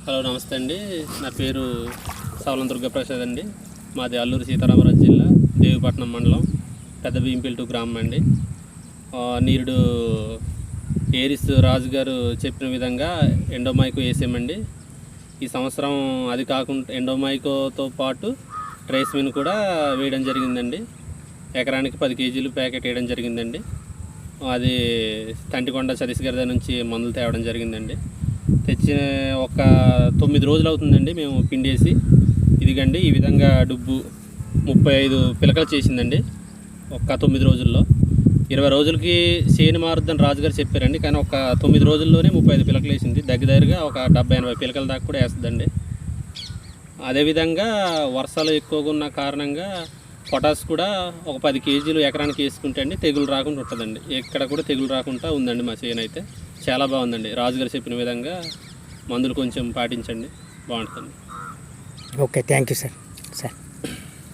Hello నమస్తే అండి. నా పేరు సవలం దుర్గాప్రసాద్ అండి. మాది అల్లూరు సీతారామరాజు జిల్లా దేవిపట్నం మండలం పెద్ద భీంపల్లి గ్రామం అండి. నీరుడు ఏరిస్ రాజు గారు చెప్పిన విధంగా ఎండోమైకో వేసామండి. ఈ సంవత్సరం అది కాకుండా ఎండోమైకోతో పాటు ట్రైస్మిన్ కూడా వేయడం జరిగిందండి. ఎకరానికి 10 కేజీలు ప్యాకెట్ వేయడం జరిగిందండి. అది తంటికొండ సతీష్ గారి నుంచి మందులు తేవడం జరిగిందండి. తెచ్చిన ఒక 9 రోజులు అవుతుందండి మేము పిండేసి. ఇదిగండి ఈ విధంగా డుబ్బు 35 పిలకలు చేసిందండి ఒక 9 రోజుల్లో. 20 రోజులకి చేను మారుద్దని రాజుగారు చెప్పారండి. కానీ ఒక 9 రోజుల్లోనే 35 పిలకలు వేసింది. దగ్గరగా ఒక 70-80 పిలకల దాకా కూడా వేస్తుందండి. అదేవిధంగా వర్షాలు ఎక్కువగా ఉన్న కారణంగా పొటాస్ కూడా ఒక 10 కేజీలు ఎకరానికి వేసుకుంటే అండి తెగులు రాకుండా ఉంటుందండి. ఎక్కడ కూడా తెగులు రాకుండా ఉందండి మా చేను అయితే. చాలా బాగుందండి. రాజుగారు చెప్పిన విధంగా మందులు కొంచెం పాటించండి, బాగుంటుంది. Okay, thank you sir.